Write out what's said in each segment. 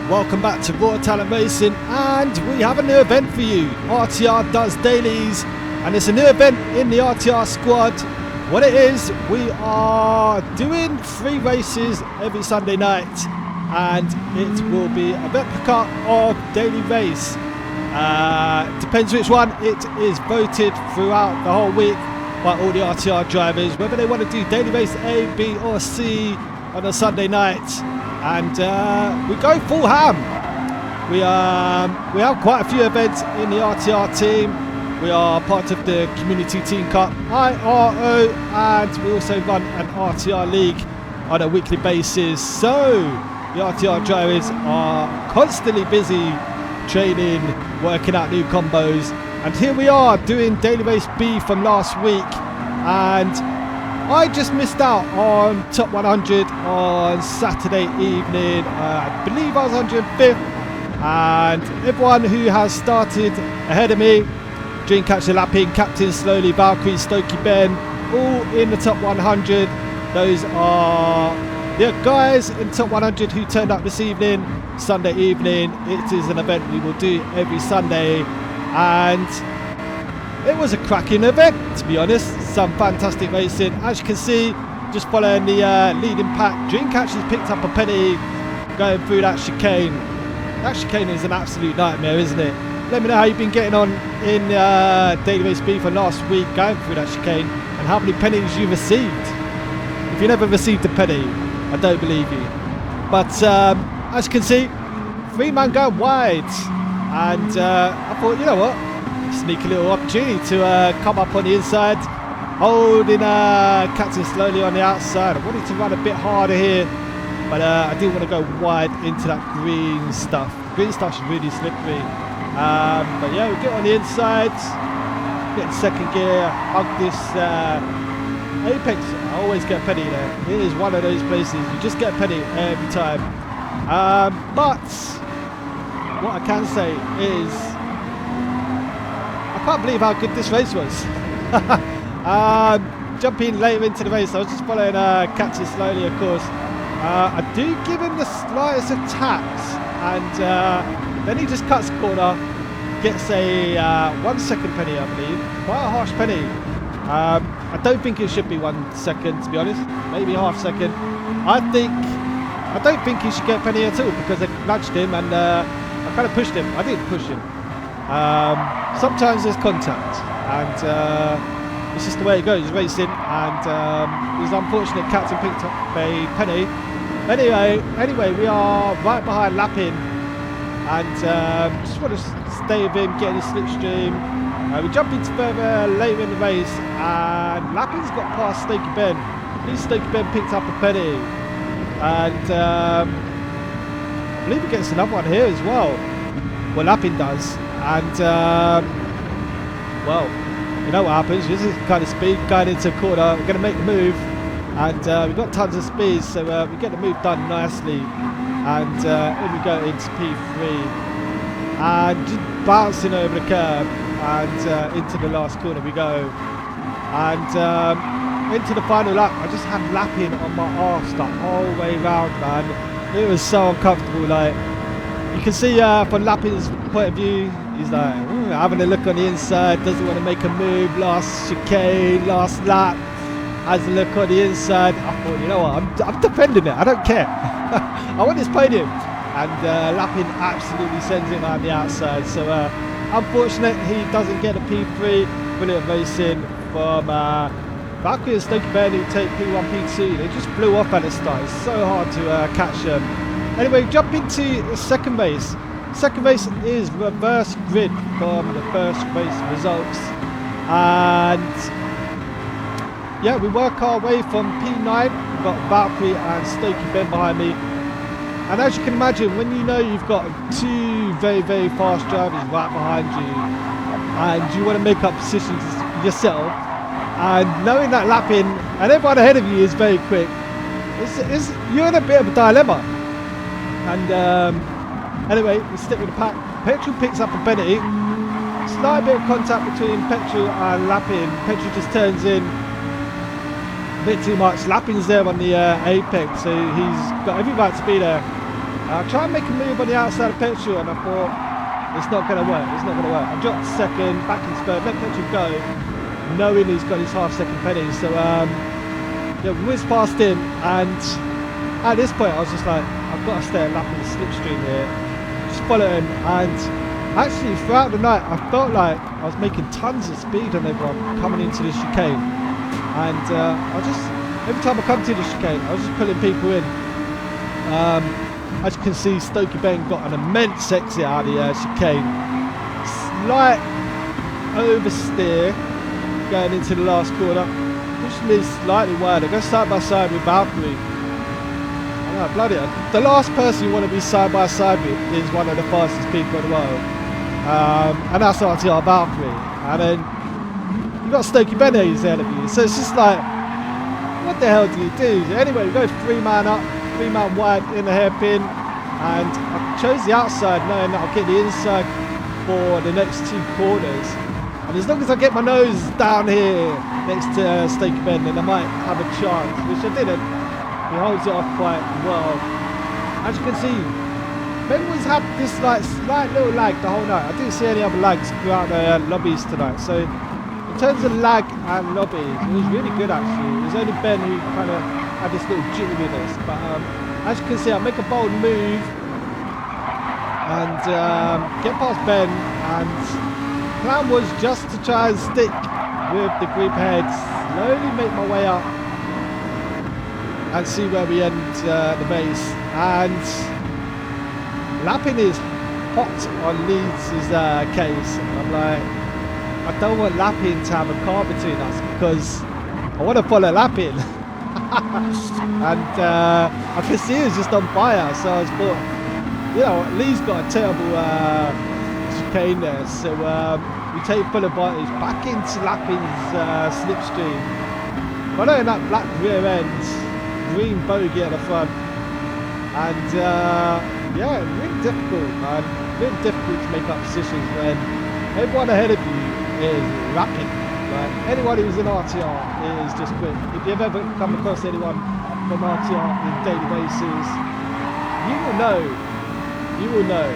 welcome back to Raw Talent Racing, and we have a new event for you. RTR does dailies, and it's a new event in the RTR squad. What it is, we are doing 3 races every Sunday night, and it will be a replica of daily race. Depends which one. It is voted throughout the whole week by all the RTR drivers, whether they want to do daily race A, B or C on a Sunday night. And we go full ham. We have quite a few events in the RTR team. We are part of the Community Team Cup IRO, and we also run an RTR league on a weekly basis. So the RTR drivers are constantly busy training, working out new combos. And here we are doing daily race B from last week, and I just missed out on top 100 on Saturday evening. I believe I was 105th, and everyone who has started ahead of me, Dreamcatcher Lapping, Captain Slowly, Valkyrie, Stokey Ben, all in the top 100. Those are the guys in top 100 who turned up this evening, Sunday evening. It is an event we will do every Sunday, and it was a cracking event, to be honest. Some fantastic racing. As you can see, just following the leading pack, Dreamcatcher's picked up a penny going through that chicane. That chicane is an absolute nightmare, isn't it? Let me know how you've been getting on in daily race B for last week, going through that chicane, and how many pennies you received. If you never received a penny, I don't believe you. But as you can see, 3-man going wide, and I thought, you know what, sneaky little opportunity to come up on the inside, holding Captain Slowly on the outside. I wanted to run a bit harder here, but I didn't want to go wide into that green stuff. The green stuff's really slippery. But yeah, we get on the inside, get in second gear, hug this apex. I always get a penny there. It is one of those places you just get a penny every time. But what I can say is, I can't believe how good this race was. Jumping later into the race, I was just following Captain Slowly, of course. I do give him the slightest attacks, and then he just cuts corner, gets a 1 second penny, I believe. Quite a harsh penny. I don't think it should be 1 second, to be honest. Maybe half second. I don't think he should get a penny at all, because I nudged him and I kind of pushed him. I didn't push him. Sometimes there's contact, and it's just the way it goes, racing, and it was unfortunate Captain picked up a penny. Anyway, we are right behind Lappin, and just want to stay with him, get in his slipstream. We jump into further later in the race, and Lappin's got past Stokey Ben. I believe Stokey Ben picked up a penny, and I believe he gets another one here as well. Well, Lappin does, and well, you know what happens. This is kind of speed going into a corner. We're going to make the move, and we've got tons of speed, so we get the move done nicely, and in we go into P3, and just bouncing over the curb, and into the last corner we go, and into the final lap. I just had Lappin on my arse the whole way round, man. It was so uncomfortable. Like, you can see from Lappin's point of view, he's like having a look on the inside, doesn't want to make a move. Last chicane, last lap, has a look on the inside. I thought, you know what, I'm defending it, I don't care. I want this podium. And Lappin absolutely sends him on the outside. So unfortunate he doesn't get a P3. Brilliant racing from Valkyrie and Stokey Ben, who take P1, P2. They just blew off at the start. It's so hard to catch them. Anyway, jump into the second race. Second race is reverse grid from the first race results, and yeah, we work our way from P9. We've got Valkyrie and Stokey Ben behind me, and as you can imagine, when you know you've got 2 very, very fast drivers right behind you, and you want to make up positions yourself, and knowing that Lappin and everyone ahead of you is very quick, you're in a bit of a dilemma. And anyway, we stick with the pack. Petrol picks up a penny. Slight bit of contact between Petrol and Lappin. Petrol just turns in a bit too much. Lappin's there on the apex, so he's got every right to be there. I tried to make a move on the outside of Petrol and I thought, it's not going to work, it's not going to work. I dropped second, back in third, let Petrol go, knowing he's got his half-second penny. So, yeah, we whizzed past him, and at this point I was just like, I've got to stay a lap in the slipstream here. Just follow him, and actually throughout the night I felt like I was making tons of speed on everyone coming into the chicane. And I just, every time I come to the chicane, I was just pulling people in. As you can see, Stokey Ben got an immense exit out of the chicane. Slight oversteer going into the last corner. Pushed me slightly wide. I go side by side with Valkyrie. Oh, bloody hell. The last person you want to be side by side with is one of the fastest people in the world. And that's RTR Valkyrie. And then you've got Stokey Ben who's ahead of you. So it's just like, what the hell do you do? Anyway, we go 3-man up, 3-man wide in the hairpin. And I chose the outside knowing that I'll get the inside for the next 2 corners. And as long as I get my nose down here next to Stokey Ben, then I might have a chance, which I didn't. He holds it off quite well. As you can see, Ben was had this like slight little lag the whole night. I didn't see any other lags throughout the lobbies tonight. So in terms of lag and lobbies, it was really good actually. It was only Ben who kind of had this little jitteriness. But as you can see, I make a bold move and get past Ben, and the plan was just to try and stick with the group ahead, slowly make my way up and see where we end the base. And lapping is hot on Leeds' case. I'm like, I don't want lapping to have a car between us because I want to follow lapping. And I could see he was just on fire, so I was thought, you know, Lee's got a terrible chicane there, so we take full advantage back into Lappin's slipstream. Following that black rear end, green bogey at the front, and yeah, really difficult, man. Really difficult to make up positions when everyone ahead of you is rapid. Like, anyone who's in RTR is just quick. If you've ever come across anyone from RTR in daily basis, you will know. You will know.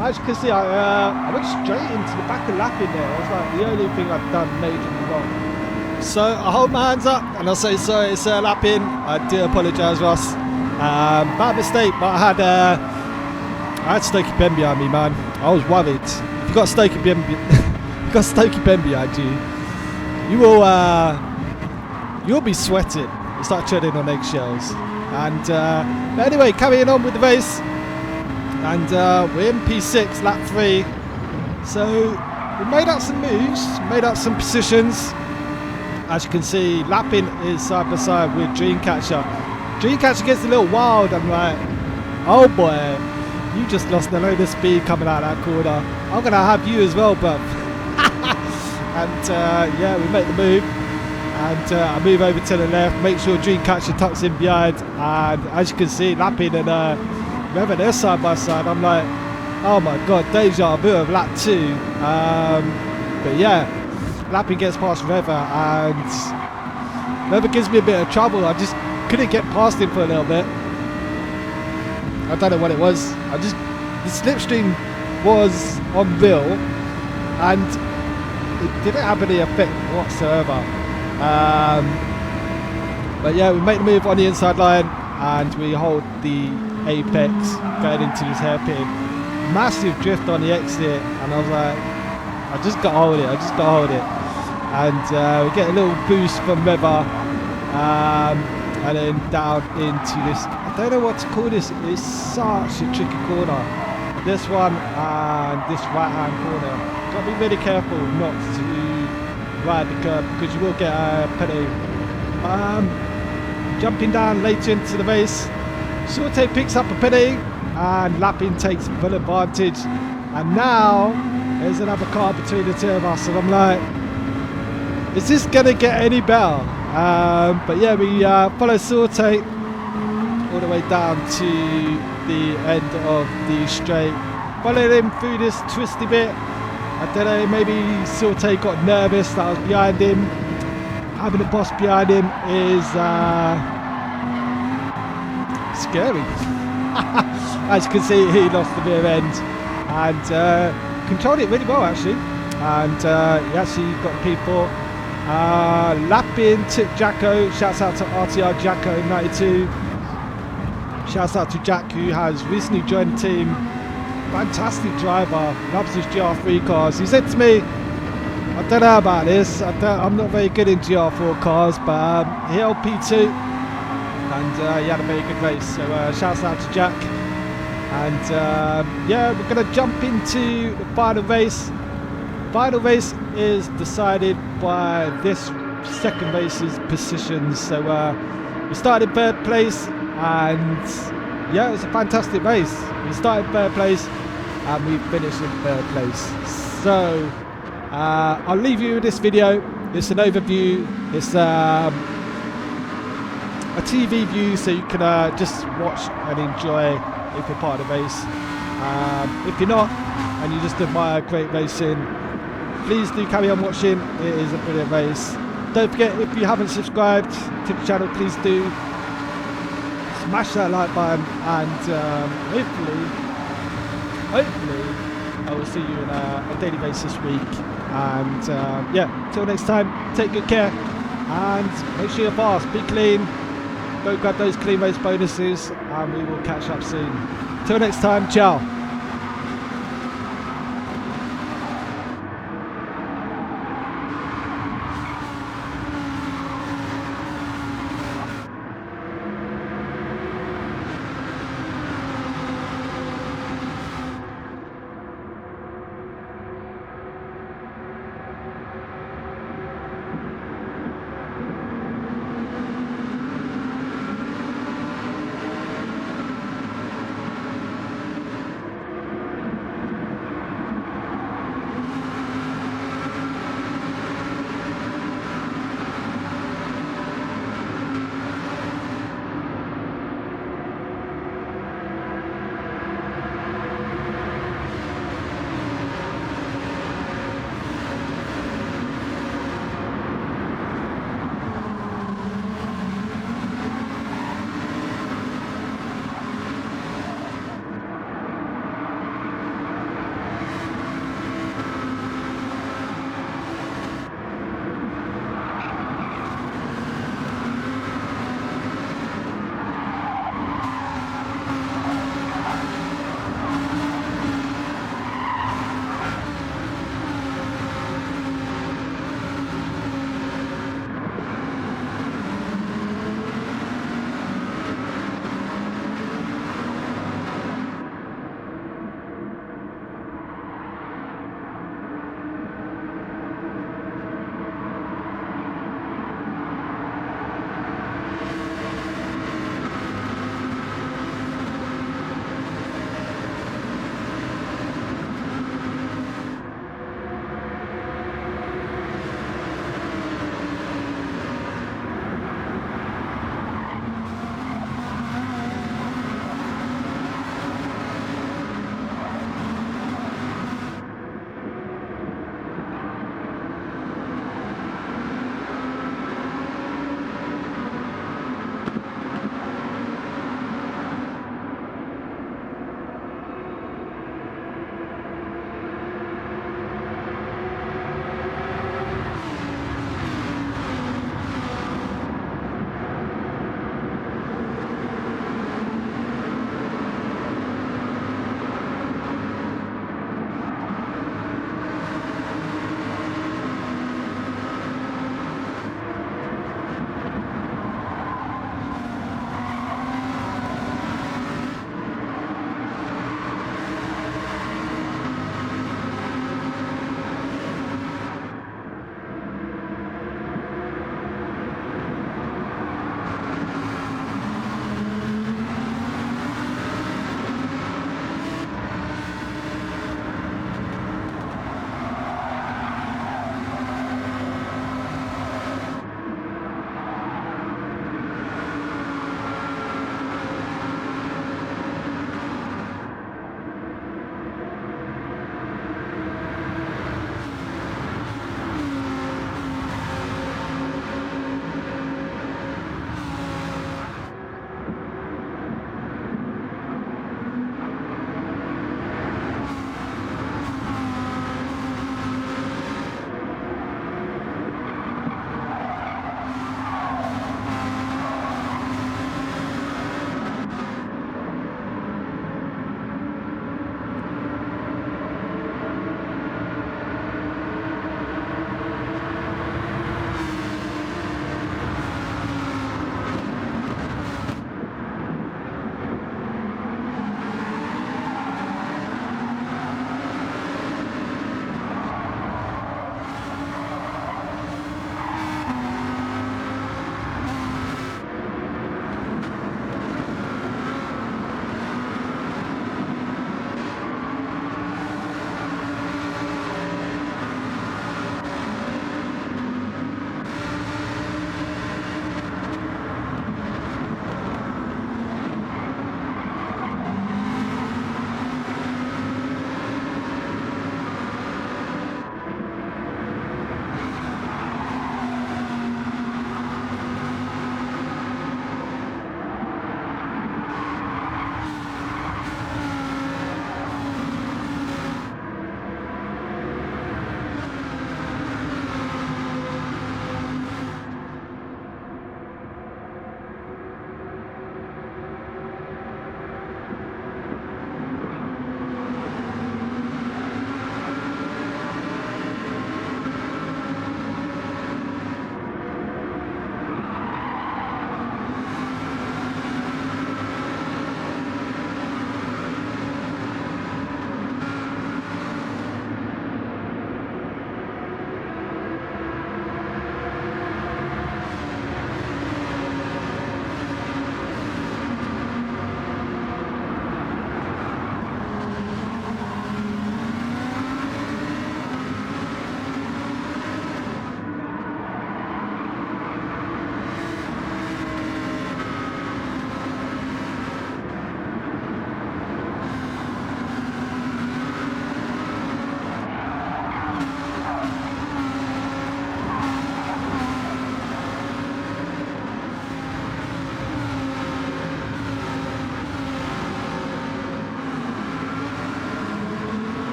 As you can see, I went straight into the back of Lappin there. It was like the only thing I've done majorly wrong. So I hold my hands up and I'll say sorry, Sir Lappin. I do apologise, Ross. Bad mistake, but I had Stokey Ben behind me, man. I was worried. If you got Stokey Ben, behind you, you'll be sweating. You start treading on eggshells. And but anyway, carrying on with the race. And we're in P6, lap 3. So we made up some moves, made up some positions. As you can see, Lappin is side by side with Dreamcatcher. Dreamcatcher gets a little wild. I'm like, oh boy, you just lost a load of speed coming out of that corner. I'm going to have you as well, bruv. And yeah, we make the move. And I move over to the left, make sure Dreamcatcher tucks in behind. And as you can see, Lappin and Reva, they're side by side. I'm like, oh my god, deja vu of lap 2. But yeah, Lappin gets past Reva, and Reva gives me a bit of trouble. I just couldn't get past him for a little bit. I don't know what it was. The slipstream was unreal, and it didn't have any effect whatsoever. But yeah, we make the move on the inside line, and we hold the apex going into this hairpin. Massive drift on the exit, and I was like, I just got to hold it. And we get a little boost from Reva, and then down into this, I don't know what to call this, it's such a tricky corner. This one and this right hand corner. Got to be really careful not to ride the curb because you will get a penalty. Jumping down later into the race, Sorte picks up a penalty and Lappin takes full advantage, and now there's another car between the two of us, and I'm like, is this gonna get any better? But yeah, we follow Sorte all the way down to the end of the straight, followed him through this twisty bit. I don't know, maybe Sorte got nervous that I was behind him. Having a boss behind him is scary. as you can see, he lost the rear end and controlled it really well actually. And he actually got P4. Lapping took Jacko. Shouts out to RTR Jacko 92. Shouts out to Jack, who has recently joined the team. Fantastic driver, loves his GR3 cars. He said to me, I don't know about this, I'm not very good in GR4 cars, but he held P2 and he had a very good race. So shouts out to Jack. And yeah, we're going to jump into the final race. Final race is decided by this second race's positions. So we started in third place, and yeah, it was a fantastic race. We started in third place and we finished in third place. So I'll leave you with this video. It's an overview. It's a TV view, so you can just watch and enjoy if you're part of the race. If you're not and you just admire great racing, please do carry on watching. It is a brilliant race. Don't forget, if you haven't subscribed to the channel, please do smash that like button, and hopefully I will see you in a daily race this week. And yeah, till next time, take good care and make sure you're fast, be clean, go grab those clean race bonuses, and we will catch up soon. Till next time, ciao.